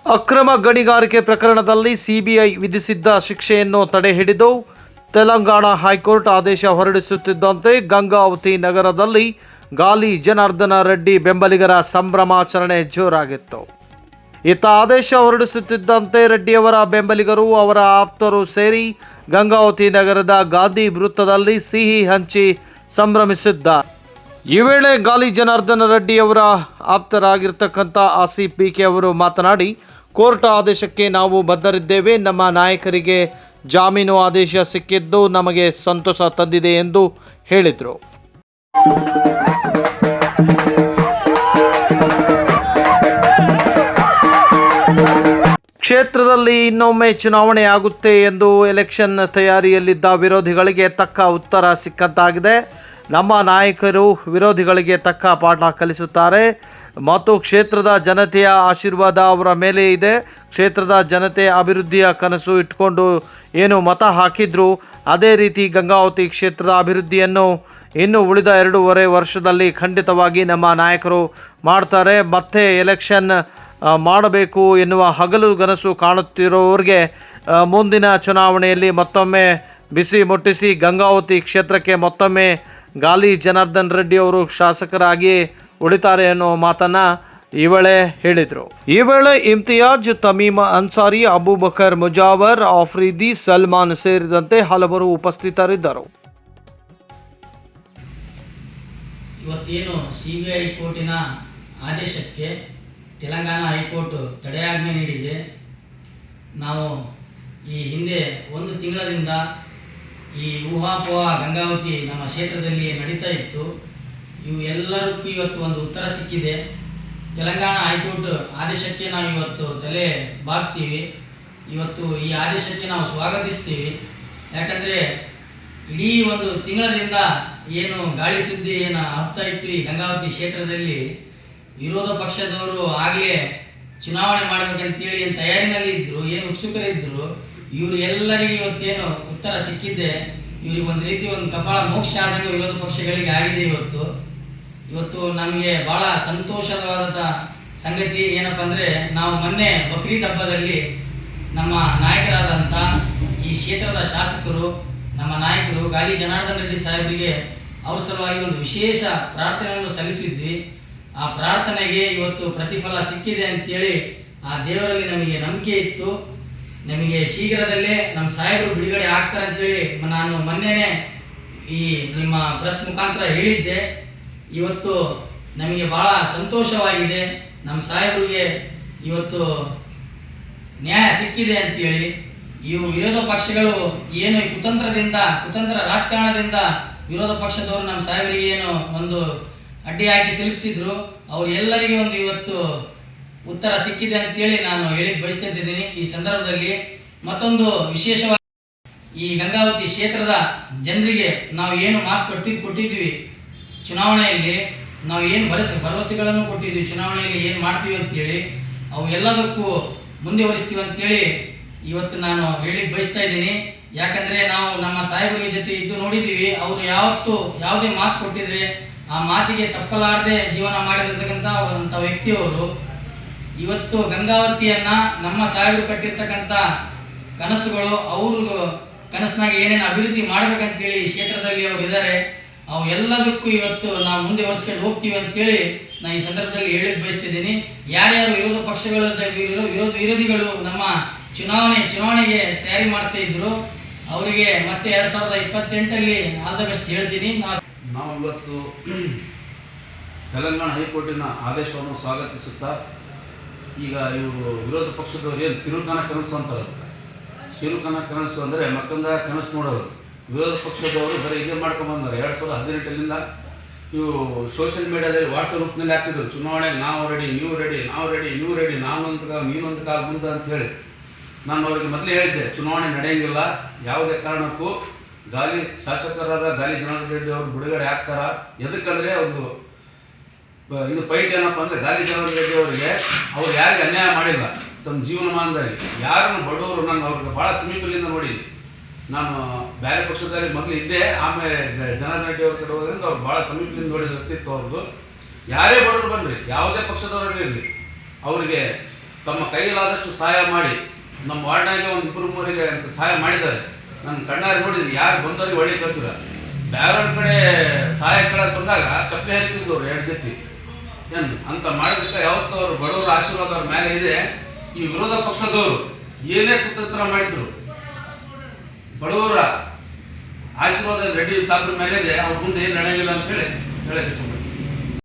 ಅಕ್ರಮ ಗಣಿಗಾರಿಕೆ ಪ್ರಕರಣದಲ್ಲಿ ಸಿಬಿಐ ವಿಧಿಸಿದ್ದ ಶಿಕ್ಷೆಯನ್ನು ತಡೆಹಿಡಿದು ತೆಲಂಗಾಣ ಹೈಕೋರ್ಟ್ ಆದೇಶ ಹೊರಡಿಸುತ್ತಿದ್ದಂತೆ ಗಂಗಾವತಿ ನಗರದಲ್ಲಿ ಗಾಲಿ ಜನಾರ್ದನ ರೆಡ್ಡಿ ಬೆಂಬಲಿಗರ ಸಂಭ್ರಮಾಚರಣೆ ಜೋರಾಗಿತ್ತು. ಇತ್ತ ಆದೇಶ ಹೊರಡಿಸುತ್ತಿದ್ದಂತೆ ರೆಡ್ಡಿಯವರ ಬೆಂಬಲಿಗರು ಅವರ ಆಪ್ತರು ಸೇರಿ ಗಂಗಾವತಿ ನಗರದ ಗಾಂಧಿ ವೃತ್ತದಲ್ಲಿ ಸಿಹಿ ಹಂಚಿ ಸಂಭ್ರಮಿಸಿದ್ದಾರೆ. ಈ ವೇಳೆ ಗಾಲಿ ಜನಾರ್ದನ ರೆಡ್ಡಿಯವರ ಆಪ್ತರಾಗಿರ್ತಕ್ಕಂಥ ಆಸಿಫ್ ಬಿಕೆ ಅವರು ಮಾತನಾಡಿ, ಕೋರ್ಟ್ ಆದೇಶಕ್ಕೆ ನಾವು ಬದ್ಧರಿದ್ದೇವೆ. ನಮ್ಮ ನಾಯಕರಿಗೆ ಜಾಮೀನು ಆದೇಶ ಸಿಕ್ಕಿದ್ದು ನಮಗೆ ಸಂತೋಷ ತಂದಿದೆ ಎಂದು ಹೇಳಿದರು. ಕ್ಷೇತ್ರದಲ್ಲಿ ಇನ್ನೊಮ್ಮೆ ಚುನಾವಣೆ ಆಗುತ್ತೆ ಎಂದು ಎಲೆಕ್ಷನ್ ತಯಾರಿಯಲ್ಲಿದ್ದ ವಿರೋಧಿಗಳಿಗೆ ತಕ್ಕ ಉತ್ತರ ಸಿಕ್ಕಂತಾಗಿದೆ. ನಮ್ಮ ನಾಯಕರು ವಿರೋಧಿಗಳಿಗೆ ತಕ್ಕ ಪಾಠ ಕಲಿಸುತ್ತಾರೆ ಮತ್ತು ಕ್ಷೇತ್ರದ ಜನತೆಯ ಆಶೀರ್ವಾದ ಅವರ ಮೇಲೆ ಇದೆ. ಕ್ಷೇತ್ರದ ಜನತೆ ಅಭಿವೃದ್ಧಿಯ ಕನಸು ಇಟ್ಕೊಂಡು ಏನು ಮತ ಹಾಕಿದ್ರು ಅದೇ ರೀತಿ ಗಂಗಾವತಿ ಕ್ಷೇತ್ರದ ಅಭಿವೃದ್ಧಿಯನ್ನು ಇನ್ನು ಉಳಿದ 2.5 ವರ್ಷದಲ್ಲಿ ಖಂಡಿತವಾಗಿ ನಮ್ಮ ನಾಯಕರು ಮಾಡ್ತಾರೆ. ಮತ್ತೆ ಎಲೆಕ್ಷನ್ ಮಾಡಬೇಕು ಎನ್ನುವ ಹಗಲು ಕನಸು ಕಾಣುತ್ತಿರೋರಿಗೆ ಮುಂದಿನ ಚುನಾವಣೆಯಲ್ಲಿ ಮತ್ತೊಮ್ಮೆ ಬಿಸಿ ಮುಟ್ಟಿಸಿ ಗಂಗಾವತಿ ಕ್ಷೇತ್ರಕ್ಕೆ ಮತ್ತೊಮ್ಮೆ ಗಾಲಿ ಜನಾರ್ದನ್ ರೆಡ್ಡಿ ಅವರು ಶಾಸಕರಾಗಿ ಉಳಿತಾರೆ ಅನ್ನೋ ಮಾತನ್ನು ಈ ವೇಳೆ ಹೇಳಿದರು. ಈ ವೇಳೆ ಇಮ್ತಿಯಾಜ್, ತಮೀಮ್ ಅನ್ಸಾರಿ, ಅಬೂಬಕರ್ ಮುಜಾವರ್, ಆಫ್ರಿದಿ, ಸಲ್ಮಾನ್ ಸೇರಿದಂತೆ ಹಲವರು ಉಪಸ್ಥಿತರಿದ್ದರು. ಇವತ್ತೇನು ಸಿಬಿಐ ಕೋರ್ಟಿನ ಆದೇಶಕ್ಕೆ ತೆಲಂಗಾಣ ಹೈಕೋರ್ಟ್ ತಡೆಯಾಜ್ಞೆ ನೀಡಿದೆ. ನಾವು ಈ ಹಿಂದೆ 1 ತಿಂಗಳಿಂದ ಈ ಊಹಾಪೋಹ ಗಂಗಾವತಿ ನಮ್ಮ ಕ್ಷೇತ್ರದಲ್ಲಿ ನಡೀತಾ ಇತ್ತು. ಇವು ಎಲ್ಲರಿಗೂ ಇವತ್ತು ಒಂದು ಉತ್ತರ ಸಿಕ್ಕಿದೆ. ತೆಲಂಗಾಣ ಹೈಕೋರ್ಟ್ ಆದೇಶಕ್ಕೆ ನಾವು ಇವತ್ತು ತಲೆ ಬಾಗ್ತೀವಿ. ಇವತ್ತು ಈ ಆದೇಶಕ್ಕೆ ನಾವು ಸ್ವಾಗತಿಸ್ತೀವಿ. ಯಾಕಂದರೆ ಇಡೀ 1 ತಿಂಗಳಿಂದ ಏನು ಗಾಳಿ ಸುದ್ದಿ ಏನು ಹಬ್ತಾ ಇತ್ತು ಈ ಗಂಗಾವತಿ ಕ್ಷೇತ್ರದಲ್ಲಿ, ವಿರೋಧ ಪಕ್ಷದವರು ಆಗಲೇ ಚುನಾವಣೆ ಮಾಡಬೇಕಂತೇಳಿ ಏನು ತಯಾರಿನಲ್ಲಿ ಇದ್ದರು, ಏನು ಉತ್ಸುಕರಿದ್ದರು, ಇವರು ಎಲ್ಲರಿಗೆ ಇವತ್ತೇನು ಉತ್ತರ ಸಿಕ್ಕಿದ್ದೆ. ಇವ್ರಿಗೆ ಒಂದು ರೀತಿ ಒಂದು ಕಪಾಳ ಮೋಕ್ಷ ಆದಂಗೆ ವಿರೋಧ ಪಕ್ಷಗಳಿಗೆ ಆಗಿದೆ. ಇವತ್ತು ನಮಗೆ ಭಾಳ ಸಂತೋಷವಾದ ಸಂಗತಿ ಏನಪ್ಪ ಅಂದರೆ, ನಾವು ಮೊನ್ನೆ ಬಕ್ರೀದ್ ಹಬ್ಬದಲ್ಲಿ ನಮ್ಮ ನಾಯಕರಾದಂಥ ಈ ಕ್ಷೇತ್ರದ ಶಾಸಕರು, ನಮ್ಮ ನಾಯಕರು ಗಾಲಿ ಜನಾರ್ದನ್ ರೆಡ್ಡಿ ಸಾಹೇಬರಿಗೆ ಅವ್ರ ಸಲುವಾಗಿ ಒಂದು ವಿಶೇಷ ಪ್ರಾರ್ಥನೆಯನ್ನು ಸಲ್ಲಿಸಿದ್ವಿ. ಆ ಪ್ರಾರ್ಥನೆಗೆ ಇವತ್ತು ಪ್ರತಿಫಲ ಸಿಕ್ಕಿದೆ ಅಂತೇಳಿ ಆ ದೇವರಲ್ಲಿ ನಮಗೆ ನಂಬಿಕೆ ಇತ್ತು. ನಮಗೆ ಶೀಘ್ರದಲ್ಲೇ ನಮ್ಮ ಸಾಹೇಬರು ಬಿಡುಗಡೆ ಆಗ್ತಾರೆ ಅಂತೇಳಿ ನಾನು ಮೊನ್ನೆನೇ ಈ ನಿಮ್ಮ ಪ್ರೆಸ್ ಮುಖಾಂತರ ಹೇಳಿದ್ದೆ. ಇವತ್ತು ನಮಗೆ ಭಾಳ ಸಂತೋಷವಾಗಿದೆ. ನಮ್ಮ ಸಾಹೇಬರಿಗೆ ಇವತ್ತು ನ್ಯಾಯ ಸಿಕ್ಕಿದೆ ಅಂತೇಳಿ. ಇವು ವಿರೋಧ ಪಕ್ಷಗಳು ಏನು ಕುತಂತ್ರ ರಾಜಕಾರಣದಿಂದ ವಿರೋಧ ಪಕ್ಷದವರು ನಮ್ಮ ಸಾಹೇಬರಿಗೆ ಏನು ಒಂದು ಅಡ್ಡಿ ಹಾಕಿ ಸಿಲುಕಿಸಿದ್ರು, ಅವ್ರು ಎಲ್ಲರಿಗೆ ಒಂದು ಇವತ್ತು ಉತ್ತರ ಸಿಕ್ಕಿದೆ ಅಂತೇಳಿ ನಾನು ಹೇಳಿಕ್ಕೆ ಬಯಸ್ತಿದ್ದೀನಿ. ಈ ಸಂದರ್ಭದಲ್ಲಿ ಮತ್ತೊಂದು ವಿಶೇಷವಾಗಿ ಈ ಗಂಗಾವತಿ ಕ್ಷೇತ್ರದ ಜನರಿಗೆ ನಾವು ಏನು ಮಾತು ಕೊಟ್ಟಿದ್ವಿ, ಚುನಾವಣೆಯಲ್ಲಿ ನಾವು ಏನು ಭರವಸೆಗಳನ್ನು ಕೊಟ್ಟಿದ್ವಿ, ಚುನಾವಣೆಯಲ್ಲಿ ಏನು ಮಾಡ್ತೀವಿ ಅಂತೇಳಿ ಅವು ಎಲ್ಲದಕ್ಕೂ ಮುಂದುವರಿಸ್ತೀವಿ ಅಂತೇಳಿ ಇವತ್ತು ನಾನು ಹೇಳಿಕ್ಕೆ ಬಯಸ್ತಾ ಇದ್ದೀನಿ. ಯಾಕಂದರೆ ನಾವು ನಮ್ಮ ಸಾಹೇಬರ ಜೊತೆ ಇದ್ದು ನೋಡಿದ್ದೀವಿ. ಅವರು ಯಾವುದೇ ಮಾತು ಕೊಟ್ಟಿದ್ರೆ ಆ ಮಾತಿಗೆ ತಪ್ಪಲಾರದೆ ಜೀವನ ಮಾಡಿರ್ತಕ್ಕಂಥ ವ್ಯಕ್ತಿಯವರು. ಇವತ್ತು ಗಂಗಾವತಿಯನ್ನು ನಮ್ಮ ಸಾಹೇಬರು ಕಟ್ಟಿರ್ತಕ್ಕಂಥ ಕನಸುಗಳು, ಅವರು ಕನಸಿನಾಗ ಏನೇನು ಅಭಿವೃದ್ಧಿ ಮಾಡಬೇಕಂತೇಳಿ ಕ್ಷೇತ್ರದಲ್ಲಿ ಅವರು ಇದ್ದಾರೆ. ಅವು ಎಲ್ಲದಕ್ಕೂ ಇವತ್ತು ನಾವು ಮುಂದೆ ವರ್ಷಕೊಂಡು ಹೋಗ್ತೀವಿ ಅಂತೇಳಿ ನಾನು ಈ ಸಂದರ್ಭದಲ್ಲಿ ಹೇಳಕ್ಕೆ ಬಯಸ್ತಿದ್ದೀನಿ. ಯಾರ್ಯಾರು ವಿರೋಧ ಪಕ್ಷಗಳ ವಿರೋಧಿಗಳು ನಮ್ಮ ಚುನಾವಣೆಗೆ ತಯಾರಿ ಮಾಡ್ತಾ ಇದ್ರು ಅವರಿಗೆ ಮತ್ತೆ 2028 ಆಲ್ ದ ಬೆಸ್ಟ್ ಹೇಳ್ತೀನಿ. ನಾವು ಇವತ್ತು ತೆಲಂಗಾಣ ಹೈಕೋರ್ಟಿನ ಆದೇಶವನ್ನು ಸ್ವಾಗತಿಸುತ್ತಾ, ಈಗ ಇವರು ವಿರೋಧ ಪಕ್ಷದವರು ಏನು ತಿರುಕನ ಕನಸು ಅಂತಾರೆ, ತಿರುಕನ ಕನಸು ಅಂದರೆ ಮತ್ತೊಂದು ಕನಸು ನೋಡೋರು. ವಿರೋಧ ಪಕ್ಷದವರು ಬರೀ ಇದೇ ಮಾಡ್ಕೊಂಡ್ಬಂದಾರೆ. 2018 ಇವು ಸೋಷಿಯಲ್ ಮೀಡಿಯಾದಲ್ಲಿ ವಾಟ್ಸಪ್ ಗ್ರೂಪ್ನಲ್ಲಿ ಹಾಕ್ತಿದ್ರು, ಚುನಾವಣೆಗೆ ನಾವು ರೆಡಿ, ನೀವು ರೆಡಿ, ನಾವು ರೆಡಿ, ನೀವು ರೆಡಿ, ನೀನೊಂದು ಕಾಲ ಮುಂದೆ ಅಂತೇಳಿ. ನಾನು ಅವರಿಗೆ ಮೊದಲೇ ಹೇಳಿದ್ದೆ, ಚುನಾವಣೆ ನಡೆಯಂಗಿಲ್ಲ, ಯಾವುದೇ ಕಾರಣಕ್ಕೂ ಶಾಸಕರಾದ ಗಾಲಿ ಜನಾರ್ದನ್ ರೆಡ್ಡಿ ಅವರು ಬಿಡುಗಡೆ ಆಗ್ತಾರ. ಎದಕ್ಕಂದರೆ ಒಂದು ಇದು ಫೈಟ್ ಏನಪ್ಪ ಅಂದರೆ, ಗಾಲಿ ಜನಾರ್ದನ್ ರೆಡ್ಡಿ ಅವರಿಗೆ ಅವ್ರು ಯಾರಿಗೆ ಅನ್ಯಾಯ ಮಾಡಿಲ್ಲ ತಮ್ಮ ಜೀವನಮಾನದಲ್ಲಿ. ಯಾರನ್ನು ಬಡವರು, ನಾನು ಅವ್ರಿಗೆ ಭಾಳ ಸಮೀಪದಿಂದ ನೋಡಿದ್ದೆ. ನಾನು ಬೇರೆ ಪಕ್ಷದಲ್ಲಿ ಮೊದಲು ಇದ್ದೆ, ಆಮೇಲೆ ಜನಾರ್ದನ್ ರೆಡ್ಡಿ ಅವ್ರ ಕಡೆ ಹೋದ್ರಿಂದ ಅವ್ರು ಭಾಳ ಸಮೀಪದಿಂದ ನೋಡಿದ ವ್ಯಕ್ತಿತ್ವ ಅವ್ರದ್ದು. ಯಾರೇ ಬಡವರು ಬನ್ನಿರಿ, ಯಾವುದೇ ಪಕ್ಷದವರಲ್ಲಿ ಇರಲಿ, ಅವರಿಗೆ ತಮ್ಮ ಕೈಲಾದಷ್ಟು ಸಹಾಯ ಮಾಡಿ ನಮ್ಮ ವಾರ್ಡ್ನಾಗೆ ಒಂದು 2-3 ಅಂತ ಸಹಾಯ ಮಾಡಿದ್ದಾರೆ. ನನ್ನ ಕಣ್ಣಾರೆ ನೋಡಿದ್ವಿ, ಯಾರು ಬಂದವ್ರಿಗೆ ಒಳ್ಳೆ ಕಳಿಸಿದ. ಬೇರೆಯವ್ರ ಕಡೆ ಸಹಾಯ ಕೇಳಕ್ಕೆ ಬಂದಾಗ ಚಪ್ಪಲಿ ಹಾಕಿದ್ದವ್ರು 2 ಜೊತೆ ಏನು ಅಂತ ಮಾಡೋದಕ್ಕೆ ಯಾವತ್ತೂ ಅವರು ಬಡವರ ಆಶೀರ್ವಾದ ಅವ್ರ ಮೇಲೆ ಇದೆ. ಈ ವಿರೋಧ ಪಕ್ಷದವರು ಏನೇ ಕುತಂತ್ರ ಮಾಡಿದ್ರು ಬಡವರ ಆಶೀರ್ವಾದ ರೆಡ್ಡಿ ಸಾಬ್ರ ಮೇಲೆ ಇದೆ. ಅವ್ರ ಮುಂದೆ ಏನು ನಡೆಯಂಗಿಲ್ಲ ಅಂತ ಹೇಳಕ್ಕೆ ಇಷ್ಟಪಡ್ತೀನಿ.